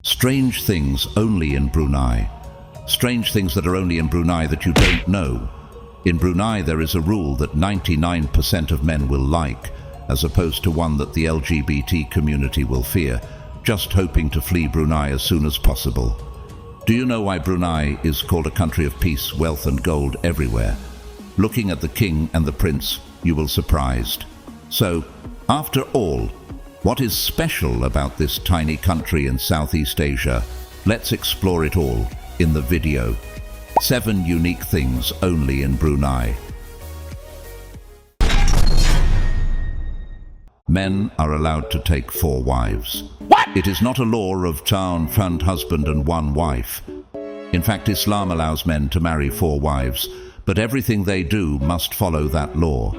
Strange things only in Brunei. Strange things that are only in Brunei that you don't know. In Brunei there is a rule that 99% of men will like, as opposed to one that the LGBT community will fear, just hoping to flee Brunei as soon as possible. Do you know why Brunei is called a country of peace, wealth and gold everywhere? Looking at the king and the prince, you will be surprised. So, after all, what is special about this tiny country in Southeast Asia? Let's explore it all in the video. 7 unique things only in Brunei. Men are allowed to take 4 wives. What? It is not a law of found husband and 1 wife. In fact, Islam allows men to marry 4 wives, but everything they do must follow that law.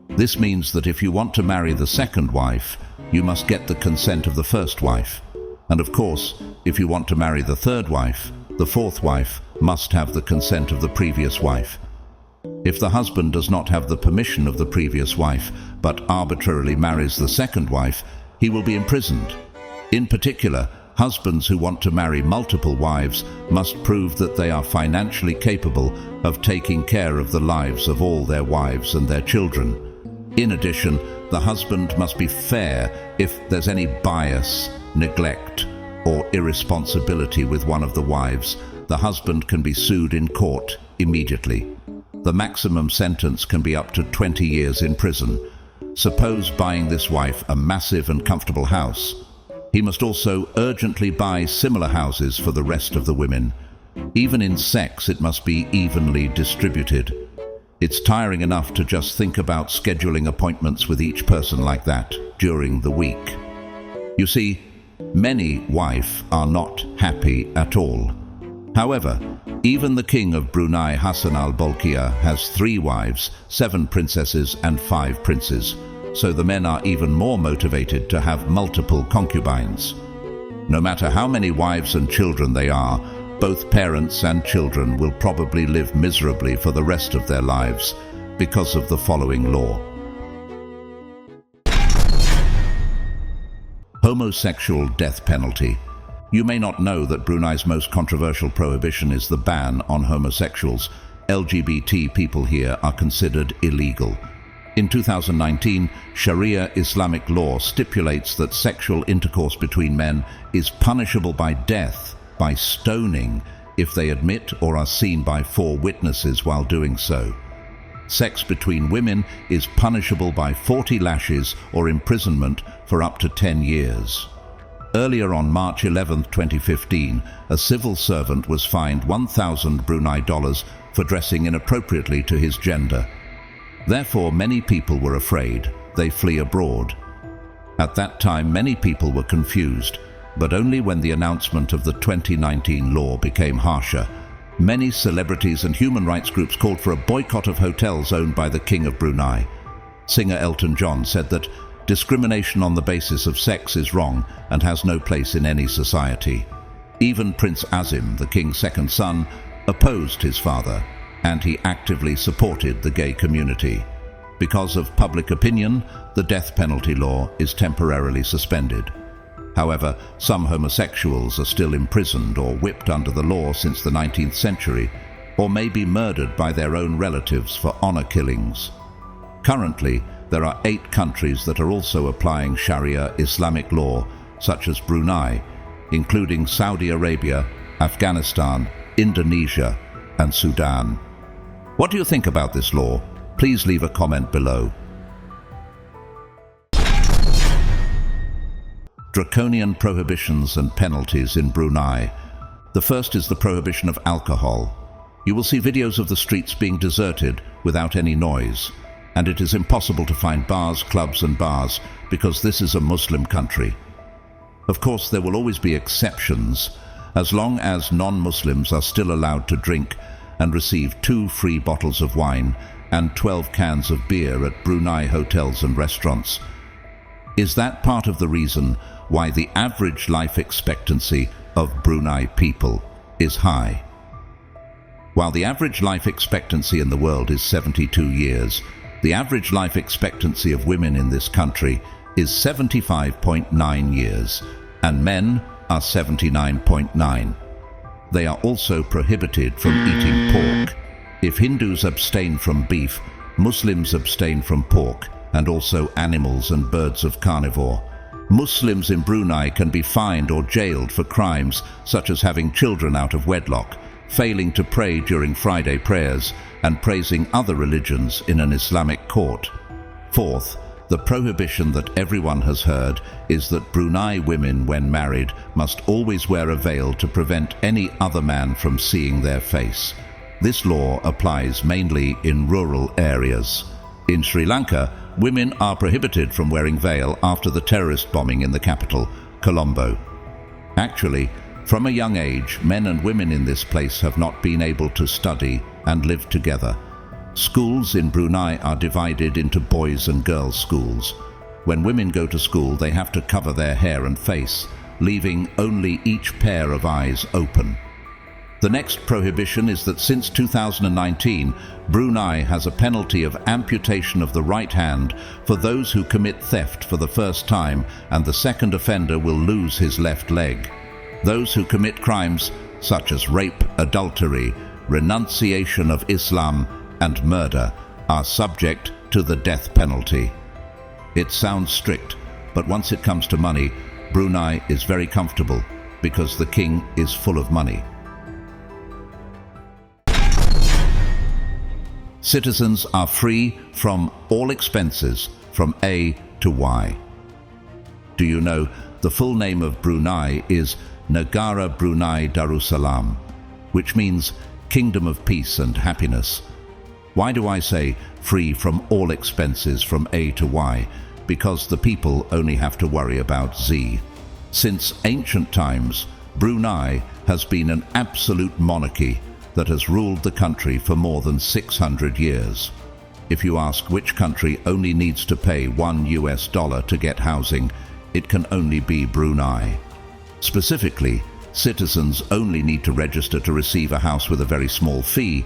This means that if you want to marry the 2nd wife, you must get the consent of the 1st wife. And of course, if you want to marry the 3rd wife, the 4th wife must have the consent of the previous wife. If the husband does not have the permission of the previous wife, but arbitrarily marries the 2nd wife, he will be imprisoned. In particular, husbands who want to marry multiple wives must prove that they are financially capable of taking care of the lives of all their wives and their children. In addition, the husband must be fair. If there's any bias, neglect, or irresponsibility with one of the wives, the husband can be sued in court immediately. The maximum sentence can be up to 20 years in prison. Suppose buying this wife a massive and comfortable house. He must also urgently buy similar houses for the rest of the women. Even in sex, it must be evenly distributed. It's tiring enough to just think about scheduling appointments with each person like that during the week. You see, many wives are not happy at all. However, even the king of Brunei, Hassan al-Bolkiah, has 3 wives, 7 princesses and 5 princes, so the men are even more motivated to have multiple concubines. No matter how many wives and children they are, both parents and children will probably live miserably for the rest of their lives because of the following law. Homosexual death penalty. You may not know that Brunei's most controversial prohibition is the ban on homosexuals. LGBT people here are considered illegal. In 2019, Sharia Islamic law stipulates that sexual intercourse between men is punishable by death, by stoning, if they admit or are seen by 4 witnesses while doing so. Sex between women is punishable by 40 lashes or imprisonment for up to 10 years. Earlier on March 11, 2015, a civil servant was fined 1,000 Brunei dollars for dressing inappropriately to his gender. Therefore, many people were afraid. They flee abroad. At that time, many people were confused, but only when the announcement of the 2019 law became harsher. Many celebrities and human rights groups called for a boycott of hotels owned by the King of Brunei. Singer Elton John said that discrimination on the basis of sex is wrong and has no place in any society. Even Prince Azim, the king's 2nd son, opposed his father, and he actively supported the gay community. Because of public opinion, the death penalty law is temporarily suspended. However, some homosexuals are still imprisoned or whipped under the law since the 19th century, or may be murdered by their own relatives for honor killings. Currently, there are 8 countries that are also applying Sharia Islamic law, such as Brunei, including Saudi Arabia, Afghanistan, Indonesia, and Sudan. What do you think about this law? Please leave a comment below. Draconian prohibitions and penalties in Brunei. The first is the prohibition of alcohol. You will see videos of the streets being deserted without any noise, and it is impossible to find bars, clubs and bars because this is a Muslim country. Of course, there will always be exceptions, as long as non-Muslims are still allowed to drink and receive 2 free bottles of wine and 12 cans of beer at Brunei hotels and restaurants. Is that part of the reason why the average life expectancy of Brunei people is high? While the average life expectancy in the world is 72 years, the average life expectancy of women in this country is 75.9 years, and men are 79.9. They are also prohibited from eating pork. If Hindus abstain from beef, Muslims abstain from pork, and also animals and birds of carnivore. Muslims in Brunei can be fined or jailed for crimes such as having children out of wedlock, failing to pray during Friday prayers, and praising other religions in an Islamic court. Fourth, the prohibition that everyone has heard is that Brunei women, when married, must always wear a veil to prevent any other man from seeing their face. This law applies mainly in rural areas. In Sri Lanka, women are prohibited from wearing veil after the terrorist bombing in the capital, Colombo. Actually, from a young age, men and women in this place have not been able to study and live together. Schools in Brunei are divided into boys' and girls' schools. When women go to school, they have to cover their hair and face, leaving only each pair of eyes open. The next prohibition is that since 2019, Brunei has a penalty of amputation of the right hand for those who commit theft for the first time, and the second offender will lose his left leg. Those who commit crimes such as rape, adultery, renunciation of Islam, and murder are subject to the death penalty. It sounds strict, but once it comes to money, Brunei is very comfortable because the king is full of money. Citizens are free from all expenses from A to Y. Do you know the full name of Brunei is Negara Brunei Darussalam, which means Kingdom of Peace and Happiness. Why do I say free from all expenses from A to Y? Because the people only have to worry about Z. Since ancient times, Brunei has been an absolute monarchy that has ruled the country for more than 600 years. If you ask which country only needs to pay $1 to get housing, it can only be Brunei. Specifically, citizens only need to register to receive a house with a very small fee,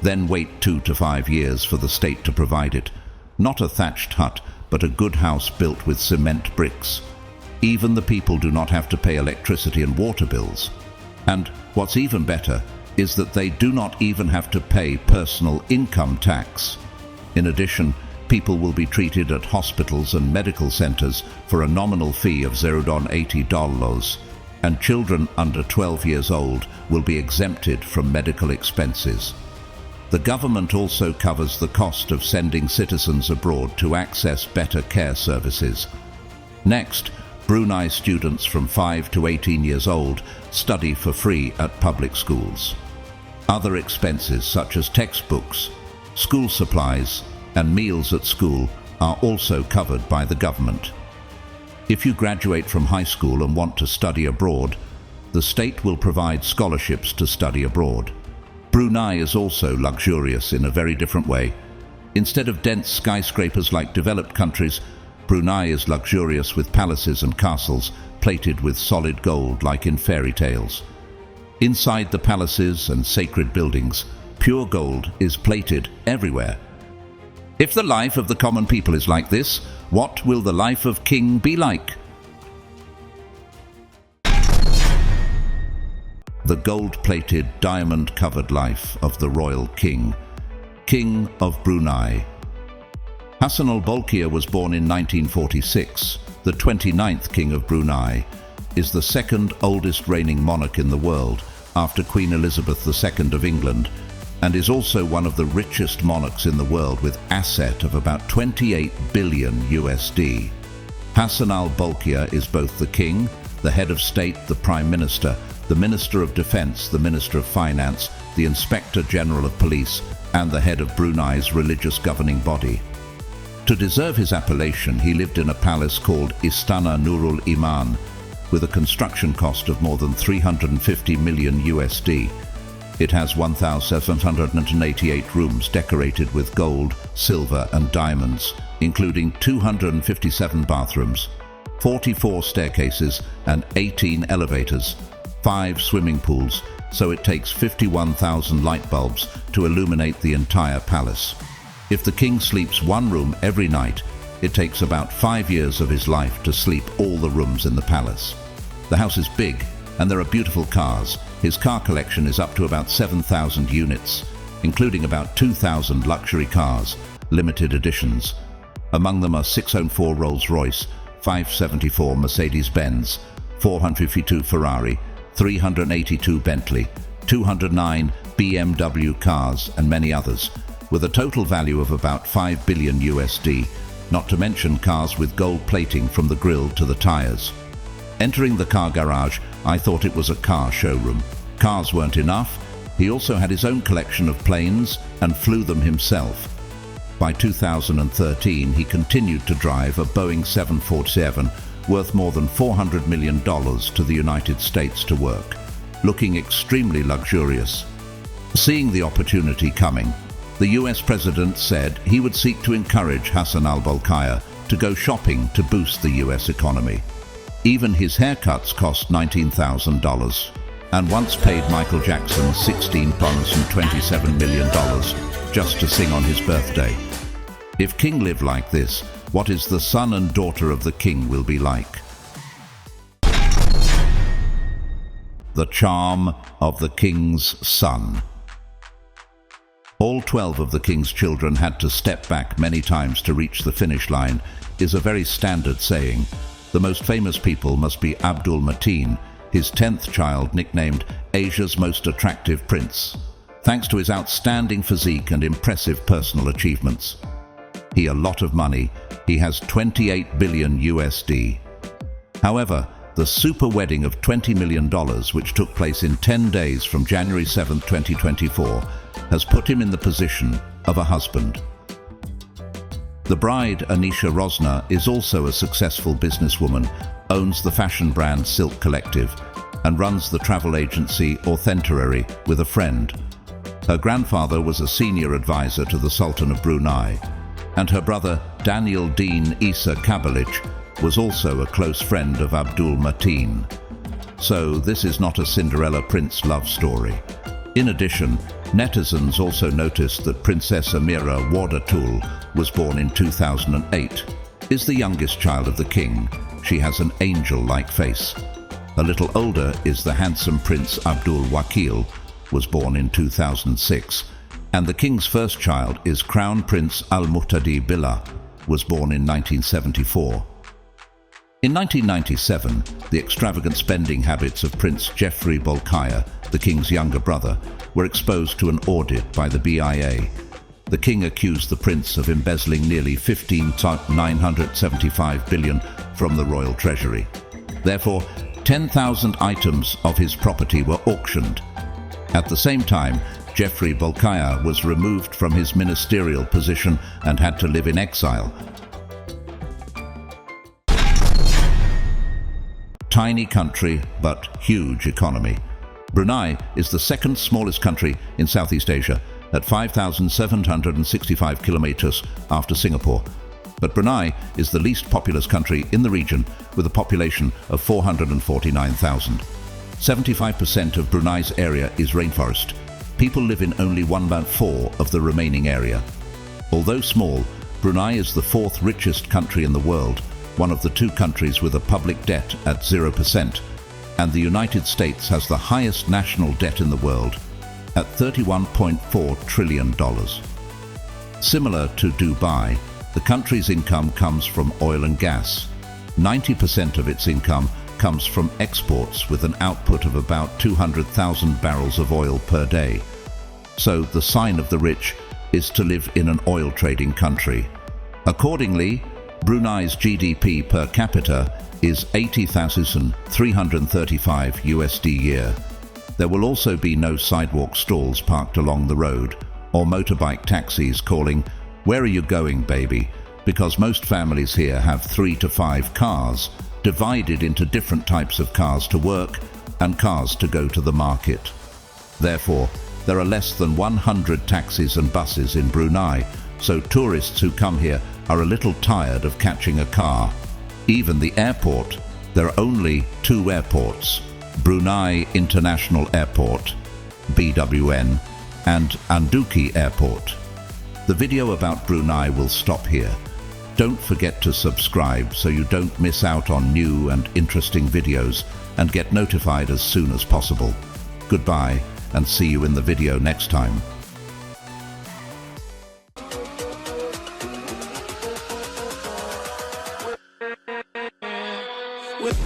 then wait 2 to 5 years for the state to provide it. Not a thatched hut, but a good house built with cement bricks. Even the people do not have to pay electricity and water bills. And what's even better is that they do not even have to pay personal income tax. In addition, people will be treated at hospitals and medical centers for a nominal fee of $0.80, and children under 12 years old will be exempted from medical expenses. The government also covers the cost of sending citizens abroad to access better care services. Next, Brunei students from 5 to 18 years old study for free at public schools. Other expenses such as textbooks, school supplies, and meals at school are also covered by the government. If you graduate from high school and want to study abroad, the state will provide scholarships to study abroad. Brunei is also luxurious in a very different way. Instead of dense skyscrapers like developed countries, Brunei is luxurious with palaces and castles plated with solid gold like in fairy tales. Inside the palaces and sacred buildings, pure gold is plated everywhere. If the life of the common people is like this, what will the life of king be like? The gold-plated, diamond-covered life of the royal king, King of Brunei. Hassan al-Bolkiah was born in 1946. The 29th King of Brunei is the second oldest reigning monarch in the world after Queen Elizabeth II of England, and is also one of the richest monarchs in the world with asset of about 28 billion USD. Hassan al-Bolkiah is both the king, the head of state, the prime minister, the Minister of Defense, the Minister of Finance, the Inspector General of Police, and the head of Brunei's religious governing body. To deserve his appellation, he lived in a palace called Istana Nurul Iman, with a construction cost of more than 350 million USD. It has 1,788 rooms decorated with gold, silver, and diamonds, including 257 bathrooms, 44 staircases, and 18 elevators. 5 swimming pools, so it takes 51,000 light bulbs to illuminate the entire palace. If the king sleeps one room every night, it takes about 5 years of his life to sleep all the rooms in the palace. The house is big, and there are beautiful cars. His car collection is up to about 7,000 units, including about 2,000 luxury cars, limited editions. Among them are 604 Rolls-Royce, 574 Mercedes-Benz, 452 Ferrari, 382 Bentley, 209 BMW cars, and many others, with a total value of about 5 billion USD, not to mention cars with gold plating from the grille to the tires. Entering the car garage, I thought it was a car showroom. Cars weren't enough. He also had his own collection of planes and flew them himself. By 2013, he continued to drive a Boeing 747 worth more than $400 million to the United States to work, looking extremely luxurious. Seeing the opportunity coming, the US president said he would seek to encourage Hassan al-Bolkiah to go shopping to boost the US economy. Even his haircuts cost $19,000, and once paid Michael Jackson £16.27 million just to sing on his birthday. If King lived like this, what is the son and daughter of the king will be like? The charm of the king's son. All 12 of the king's children had to step back many times to reach the finish line is a very standard saying. The most famous people must be Abdul Mateen, his 10th child nicknamed Asia's most attractive prince, thanks to his outstanding physique and impressive personal achievements. He a lot of money. He has 28 billion USD. However, the super wedding of $20 million, which took place in 10 days from January 7, 2024, has put him in the position of a husband. The bride, Anisha Rosner, is also a successful businesswoman, owns the fashion brand Silk Collective, and runs the travel agency Authentiary with a friend. Her grandfather was a senior advisor to the Sultan of Brunei, and her brother Daniel Dean Isa Kabalich was also a close friend of Abdul Mateen. So this is not a Cinderella Prince love story. In addition, netizens also noticed that Princess Amira Wadatul was born in 2008, is the youngest child of the king. She has an angel-like face. A little older is the handsome Prince Abdul Wakil, was born in 2006, and the king's first child is Crown Prince Al-Muhtadi Billah, was born in 1974. In 1997, the extravagant spending habits of Prince Jeffrey Bolkiah, the king's younger brother, were exposed to an audit by the BIA. The king accused the prince of embezzling nearly $15.975 billion from the royal treasury. Therefore, 10,000 items of his property were auctioned. At the same time, Jeffrey Bolkiah was removed from his ministerial position and had to live in exile. Tiny country, but huge economy. Brunei is the second smallest country in Southeast Asia at 5,765 kilometers after Singapore. But Brunei is the least populous country in the region with a population of 449,000. 75% of Brunei's area is rainforest. People live in only 1/4 of the remaining area. Although small, Brunei is the fourth richest country in the world, one of the two countries with a public debt at 0%, and the United States has the highest national debt in the world at $31.4 trillion. Similar to Dubai, the country's income comes from oil and gas. 90% of its income comes from exports with an output of about 200,000 barrels of oil per day. So the sign of the rich is to live in an oil trading country. Accordingly, Brunei's GDP per capita is 80,335 USD a year. There will also be no sidewalk stalls parked along the road or motorbike taxis calling, "Where are you going, baby?" because most families here have 3 to 5 cars, divided into different types of cars to work and cars to go to the market. Therefore, there are less than 100 taxis and buses in Brunei, so tourists who come here are a little tired of catching a car. Even the airport, there are only 2 airports, Brunei International Airport, BWN, and Anduki Airport. The video about Brunei will stop here. Don't forget to subscribe so you don't miss out on new and interesting videos, and get notified as soon as possible. Goodbye, and see you in the video next time. With